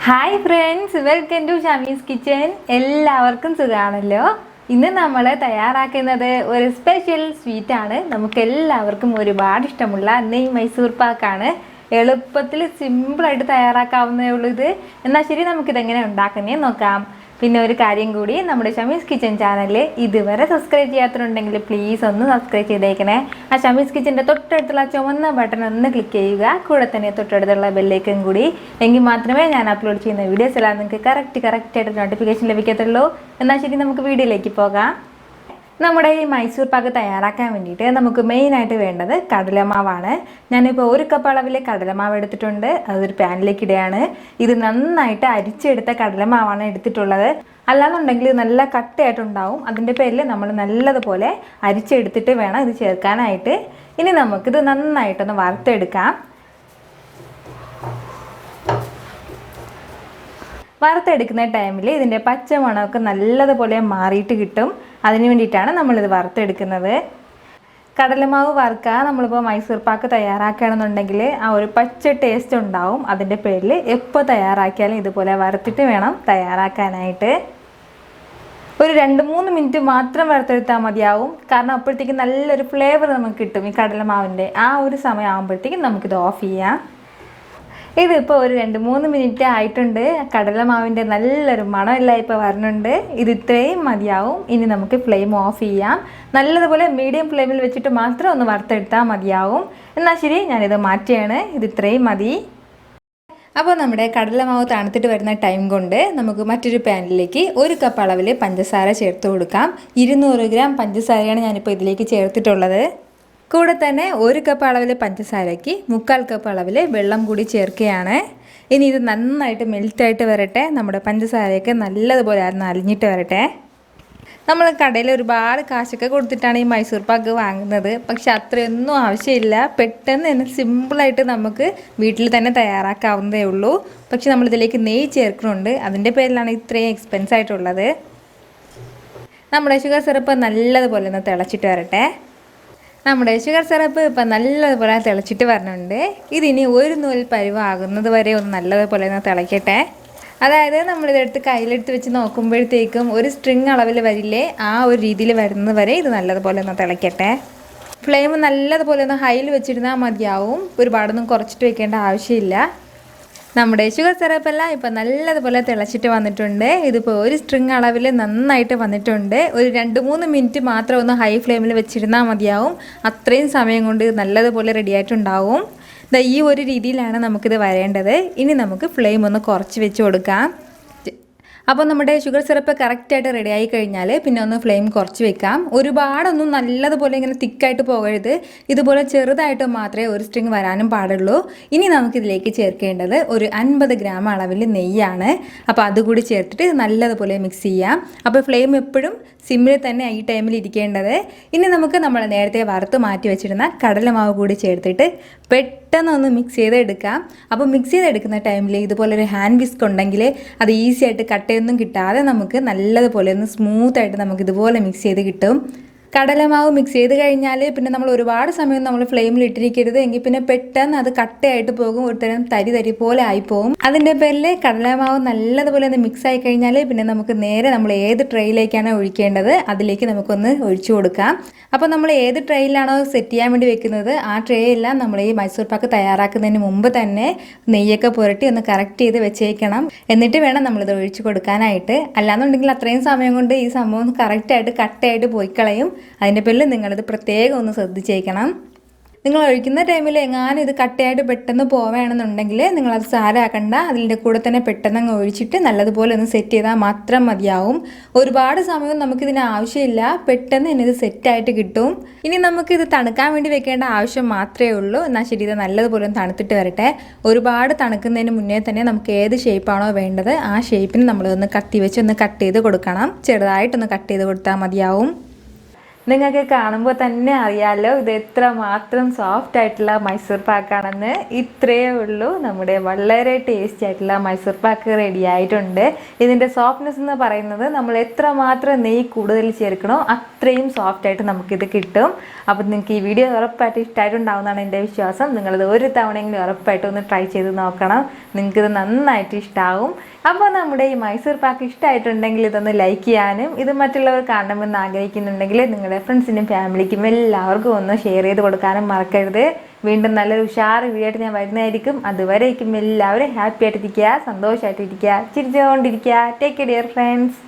Hi friends, welcome to Shamees kitchen. എല്ലാവർക്കും സുഖമാണല്ലോ. ഇന്ന് നമ്മൾ തയ്യാറാക്കുന്നത് ഒരു സ്പെഷ്യൽ സ്വീറ്റാണ്. നമുക്ക് എല്ലാവർക്കും ഒരുപാട് ഇഷ്ടമുള്ള നെയ് മൈസൂർ പാക്കാണ്. എളുപ്പത്തിൽ സിമ്പിളായിട്ട് തയ്യാറാക്കാവുന്നതേ ഉള്ളൂ ഇത്. എന്നാൽ ശരി, നമുക്കിതെങ്ങനെ ഉണ്ടാക്കുന്നേ നോക്കാം. പിന്നെ ഒരു കാര്യം കൂടി, നമ്മുടെ ഷമീസ് കിച്ചൻ ചാനൽ ഇതുവരെ സബ്സ്ക്രൈബ് ചെയ്യാത്തതുണ്ടെങ്കിൽ പ്ലീസ് ഒന്ന് സബ്സ്ക്രൈബ് ചെയ്തേക്കണേ. ആ ഷമീസ് കിച്ചൻ്റെ തൊട്ടടുത്തുള്ള ചുവന്ന ബട്ടൺ ഒന്ന് ക്ലിക്ക് ചെയ്യുക. കൂടെ തന്നെ തൊട്ടടുത്തുള്ള ബെല്ലൈക്കൻ കൂടി. എങ്കിൽ മാത്രമേ ഞാൻ അപ്ലോഡ് ചെയ്യുന്ന വീഡിയോസ് എല്ലാം നിങ്ങൾക്ക് കറക്റ്റായിട്ട് നോട്ടിഫിക്കേഷൻ ലഭിക്കത്തുള്ളൂ. എന്നാൽ ശരി, നമുക്ക് വീഡിയോയിലേക്ക് പോകാം. നമ്മുടെ ഈ മൈസൂർ പാക്ക് തയ്യാറാക്കാൻ വേണ്ടിയിട്ട് നമുക്ക് മെയിനായിട്ട് വേണ്ടത് കടലമാവാണ്. ഞാനിപ്പോൾ 1 കപ്പ് അളവിൽ കടലമാവ് എടുത്തിട്ടുണ്ട്. അതൊരു പാനിലേക്ക് ഇടുകയാണ്. ഇത് നന്നായിട്ട് അരിച്ചെടുത്ത കടലമാവാണ് എടുത്തിട്ടുള്ളത്. അല്ലാന്നുണ്ടെങ്കിൽ നല്ല കട്ടയായിട്ടുണ്ടാവും. അതിൻ്റെ പേരിൽ നമ്മൾ നല്ലതുപോലെ അരിച്ചെടുത്തിട്ട് വേണം ഇത് ചേർക്കാനായിട്ട്. ഇനി നമുക്കിത് നന്നായിട്ടൊന്ന് വറുത്തെടുക്കാം. വറുത്തെടുക്കുന്ന ടൈമിൽ ഇതിൻ്റെ പച്ചമണമൊക്കെ നല്ലതുപോലെ മാറിയിട്ട് കിട്ടും. അതിന് വേണ്ടിയിട്ടാണ് നമ്മളിത് വറുത്തെടുക്കുന്നത്. കടലമാവ് വറുക്കുക നമ്മളിപ്പോൾ മൈസൂർ പാക്ക് തയ്യാറാക്കുകയാണെന്നുണ്ടെങ്കിൽ ആ ഒരു പച്ച ടേസ്റ്റ് ഉണ്ടാവും. അതിൻ്റെ പേരിൽ എപ്പോൾ തയ്യാറാക്കിയാലും ഇതുപോലെ വറുത്തിട്ട് വേണം തയ്യാറാക്കാനായിട്ട്. ഒരു 2-3 മിനിറ്റ് മാത്രം വറുത്തെടുത്താൽ മതിയാവും. കാരണം അപ്പോഴത്തേക്കും നല്ലൊരു ഫ്ലേവർ നമുക്ക് കിട്ടും. ഈ കടലമാവിൻ്റെ ആ ഒരു സമയം ആകുമ്പോഴത്തേക്കും നമുക്കിത് ഓഫ് ചെയ്യാം. ഇതിപ്പോൾ ഒരു 2-3 മിനിറ്റ് ആയിട്ടുണ്ട്. കടലമാവിൻ്റെ നല്ലൊരു മണമെല്ലാം ഇപ്പോൾ വരുന്നുണ്ട്. ഇത് ഇത്രയും മതിയാവും. ഇനി നമുക്ക് ഫ്ലെയിം ഓഫ് ചെയ്യാം. നല്ലതുപോലെ മീഡിയം ഫ്ലെയിമിൽ വെച്ചിട്ട് മാത്രം ഒന്ന് വറുത്തെടുത്താൽ മതിയാവും. എന്നാൽ ശരി, ഞാനിത് മാറ്റുകയാണ്. ഇത് ഇത്രയും മതി. അപ്പോൾ നമ്മുടെ കടലമാവ് തണുത്തിട്ട് വരുന്ന ടൈം കൊണ്ട് നമുക്ക് മറ്റൊരു പാനിലേക്ക് 1 കപ്പ് അളവിൽ പഞ്ചസാര ചേർത്ത് കൊടുക്കാം. 200 ഗ്രാം പഞ്ചസാരയാണ് ഞാനിപ്പോൾ ഇതിലേക്ക് ചേർത്തിട്ടുള്ളത്. കൂടെ തന്നെ 1 കപ്പ് അളവിൽ പഞ്ചസാരയ്ക്ക് 3/4 കപ്പ് അളവിൽ വെള്ളം കൂടി ചേർക്കുകയാണ്. ഇനി ഇത് നന്നായിട്ട് മെൽറ്റായിട്ട് വരട്ടെ. നമ്മുടെ പഞ്ചസാരയൊക്കെ നല്ലതുപോലെ അലിഞ്ഞിട്ട് വരട്ടെ. നമ്മൾ കടയിൽ ഒരുപാട് കാശൊക്കെ കൊടുത്തിട്ടാണ് ഈ മൈസൂർ പാക്ക് വാങ്ങുന്നത്. പക്ഷെ അത്രയൊന്നും ആവശ്യമില്ല. പെട്ടെന്ന് തന്നെ സിമ്പിളായിട്ട് നമുക്ക് വീട്ടിൽ തന്നെ തയ്യാറാക്കാവുന്നതേ ഉള്ളൂ. പക്ഷെ നമ്മളിതിലേക്ക് നെയ്യ് ചേർക്കുന്നുണ്ട്. അതിൻ്റെ പേരിലാണ് ഇത്രയും എക്സ്പെൻസ് ആയിട്ടുള്ളത്. നമ്മുടെ ഷുഗർ സിറപ്പ് നല്ലതുപോലെ ഒന്ന് തിളച്ചിട്ട് വരട്ടെ. നമ്മുടെ ഷുഗർ സിറപ്പ് ഇപ്പം നല്ലതുപോലെ തിളച്ചിട്ട് വരുന്നുണ്ട്. ഇതിനി ഒരു നൂൽ പരുവാകുന്നത് വരെ ഒന്ന് നല്ലതുപോലെ ഒന്ന് തിളയ്ക്കട്ടെ. അതായത് നമ്മളിതെടുത്ത് കയ്യിലെടുത്ത് വെച്ച് നോക്കുമ്പോഴത്തേക്കും ഒരു സ്ട്രിങ് അളവിൽ വരില്ലേ, ആ ഒരു രീതിയിൽ വരുന്നത് വരെ ഇത് നല്ലതുപോലെ ഒന്ന് തിളയ്ക്കട്ടെ. ഫ്ലെയിം നല്ലതുപോലെ ഒന്ന് ഹൈയിൽ വെച്ചിരുന്നാൽ മതിയാവും. ഒരുപാടൊന്നും കുറച്ചിട്ട് വെക്കേണ്ട ആവശ്യമില്ല. നമ്മുടെ ഷുഗർ സിറപ്പെല്ലാം ഇപ്പം നല്ലതുപോലെ തിളച്ചിട്ട് വന്നിട്ടുണ്ട്. ഇതിപ്പോൾ ഒരു സ്ട്രിങ് അളവിൽ നന്നായിട്ട് വന്നിട്ടുണ്ട്. ഒരു 2-3 മിനിറ്റ് മാത്രം ഒന്ന് ഹൈ ഫ്ലെയിമിൽ വെച്ചിരുന്നാൽ മതിയാവും. അത്രയും സമയം കൊണ്ട് നല്ലതുപോലെ റെഡിയായിട്ടുണ്ടാവും. ഈ ഒരു രീതിയിലാണ് നമുക്കിത് വരേണ്ടത്. ഇനി നമുക്ക് ഫ്ലെയിം ഒന്ന് കുറച്ച് വെച്ച് കൊടുക്കാം. അപ്പോൾ നമ്മുടെ ഷുഗർ സിറപ്പ് കറക്റ്റായിട്ട് റെഡിയായി കഴിഞ്ഞാൽ പിന്നെ ഒന്ന് ഫ്ലെയിം കുറച്ച് വെക്കാം. ഒരുപാടൊന്നും നല്ലതുപോലെ ഇങ്ങനെ തിക്കായിട്ട് പോകരുത്. ഇതുപോലെ ചെറുതായിട്ട് മാത്രമേ ഒരു സ്ട്രിങ് വരാനും പാടുള്ളൂ. ഇനി നമുക്കിതിലേക്ക് ചേർക്കേണ്ടത് ഒരു 50 ഗ്രാം അളവിൽ നെയ്യാണ്. അപ്പോൾ അതുകൂടി ചേർത്തിട്ട് നല്ലതുപോലെ മിക്സ് ചെയ്യാം. അപ്പോൾ ഫ്ലെയിം എപ്പോഴും സിമ്മിൽ തന്നെ ഈ ടൈമിൽ ഇരിക്കേണ്ടത്. ഇനി നമുക്ക് നമ്മൾ നേരത്തെ വറുത്ത് മാറ്റി വെച്ചിരുന്ന കടലമാവ് കൂടി ചേർത്തിട്ട് പെട്ടെന്ന് മിക്സ് ചെയ്തെടുക്കാം. അപ്പോൾ മിക്സ് ചെയ്തെടുക്കുന്ന ടൈമിൽ ഇതുപോലെ ഒരു ഹാൻഡ് വിസ്ക് ഉണ്ടെങ്കിൽ അത് ഈസി ആയിട്ട് കട്ടയൊന്നും കിട്ടാതെ നമുക്ക് നല്ലതുപോലെ ഒന്ന് സ്മൂത്തായിട്ട് നമുക്ക് ഇതുപോലെ മിക്സ് ചെയ്ത് കിട്ടും. കടലമാവ് മിക്സ് ചെയ്ത് കഴിഞ്ഞാൽ പിന്നെ നമ്മൾ ഒരുപാട് സമയം നമ്മൾ ഫ്ലെയിമിൽ ഇട്ടിരിക്കരുത്. എങ്കിൽ പിന്നെ പെട്ടെന്ന് അത് കട്ടയായിട്ട് പോകും. ഒരുതരം തരി പോലെ ആയിപ്പോവും. അതിൻ്റെ പേരിൽ കടലമാവ് നല്ലതുപോലെ ഒന്ന് മിക്സ് ആയി കഴിഞ്ഞാൽ പിന്നെ നമുക്ക് നേരെ നമ്മൾ ഏത് ട്രേയിലേക്കാണ് ഒഴിക്കേണ്ടത് അതിലേക്ക് നമുക്കൊന്ന് ഒഴിച്ചു കൊടുക്കാം. അപ്പോൾ നമ്മൾ ഏത് ട്രേയിലാണോ സെറ്റ് ചെയ്യാൻ വേണ്ടി വെക്കുന്നത് ആ ട്രേ എല്ലാം നമ്മൾ ഈ മൈസൂർ പാക്ക് തയ്യാറാക്കുന്നതിന് മുമ്പ് തന്നെ നെയ്യൊക്കെ പുരട്ടി ഒന്ന് കറക്റ്റ് ചെയ്ത് വെച്ചേക്കണം. എന്നിട്ട് വേണം നമ്മളിത് ഒഴിച്ചു കൊടുക്കാനായിട്ട്. അല്ലാന്നുണ്ടെങ്കിൽ അത്രയും സമയം കൊണ്ട് ഈ സംഭവം കറക്റ്റായിട്ട് കട്ടയായിട്ട് പോയി കളയും. അതിൻ്റെ പേരിൽ നിങ്ങളിത് പ്രത്യേകം ഒന്ന് ശ്രദ്ധിച്ചേക്കണം. നിങ്ങൾ ഒഴിക്കുന്ന ടൈമിൽ എങ്ങാനും ഇത് കട്ടയായിട്ട് പെട്ടെന്ന് പോവുകയാണെന്നുണ്ടെങ്കിൽ നിങ്ങളത് സാരമാക്കണ്ട. അതിൻ്റെ കൂടെ തന്നെ പെട്ടെന്ന് അങ്ങ് ഒഴിച്ചിട്ട് നല്ലതുപോലെ ഒന്ന് സെറ്റ് ചെയ്താൽ മാത്രം മതിയാവും. ഒരുപാട് സമയം നമുക്കിതിന് ആവശ്യമില്ല. പെട്ടെന്ന് തന്നെ ഇത് സെറ്റായിട്ട് കിട്ടും. ഇനി നമുക്കിത് തണുക്കാൻ വേണ്ടി വെക്കേണ്ട ആവശ്യം മാത്രമേ ഉള്ളൂ. എന്നാൽ ശരി, ഇത് നല്ലതുപോലെ ഒന്ന് തണുത്തിട്ട് വരട്ടെ. ഒരുപാട് തണുക്കുന്നതിന് മുന്നേ തന്നെ നമുക്ക് ഏത് ഷേപ്പാണോ വേണ്ടത് ആ ഷേപ്പിന് നമ്മളൊന്ന് കത്തി വെച്ച് ഒന്ന് കട്ട് ചെയ്ത് കൊടുക്കണം. ചെറുതായിട്ടൊന്ന് കട്ട് ചെയ്ത് കൊടുത്താൽ മതിയാവും. നിങ്ങൾക്ക് കാണുമ്പോൾ തന്നെ അറിയാമല്ലോ ഇത് എത്രമാത്രം സോഫ്റ്റ് ആയിട്ടുള്ള മൈസൂർ പാക്കാണെന്ന്. ഇത്രയേ ഉള്ളൂ, നമ്മുടെ വളരെ ടേസ്റ്റി ആയിട്ടുള്ള മൈസൂർ പാക്ക് റെഡി ആയിട്ടുണ്ട്. ഇതിൻ്റെ സോഫ്റ്റ്നെസ് എന്ന് പറയുന്നത് നമ്മൾ എത്രമാത്രം നെയ്യ് കൂടുതൽ ചേർക്കണോ അത്രയും സോഫ്റ്റ് ആയിട്ട് നമുക്കിത് കിട്ടും. അപ്പോൾ നിങ്ങൾക്ക് ഈ വീഡിയോ ഉറപ്പായിട്ട് ഇഷ്ടമായിട്ടുണ്ടാവുന്നതാണ് എൻ്റെ വിശ്വാസം. നിങ്ങളിത് ഒരു തവണയെങ്കിലും ഉറപ്പായിട്ട് ഒന്ന് ട്രൈ ചെയ്ത് നോക്കണം, നിങ്ങൾക്കിത് നന്നായിട്ട് ഇഷ്ടമാവും. അപ്പോൾ നമ്മുടെ ഈ മൈസൂർ പാക്ക് ഇഷ്ടമായിട്ടുണ്ടെങ്കിൽ ഇതൊന്ന് ലൈക്ക് ചെയ്യാനും ഇത് മറ്റുള്ളവർ കാണണമെന്ന് ആഗ്രഹിക്കുന്നുണ്ടെങ്കിൽ നിങ്ങളുടെ ഫ്രണ്ട്സിനും ഫാമിലിക്കും എല്ലാവർക്കും ഒന്ന് ഷെയർ ചെയ്ത് കൊടുക്കാനും മറക്കരുത്. വീണ്ടും നല്ലൊരു ഉഷാറ് വീഡിയോ ആയിട്ട് ഞാൻ വരുന്നതായിരിക്കും. അതുവരേക്കും എല്ലാവരും ഹാപ്പി ആയിട്ടിരിക്കുക, സന്തോഷമായിട്ടിരിക്കുക, ചിരിച്ചുകൊണ്ടിരിക്കുക. Take care dear friends.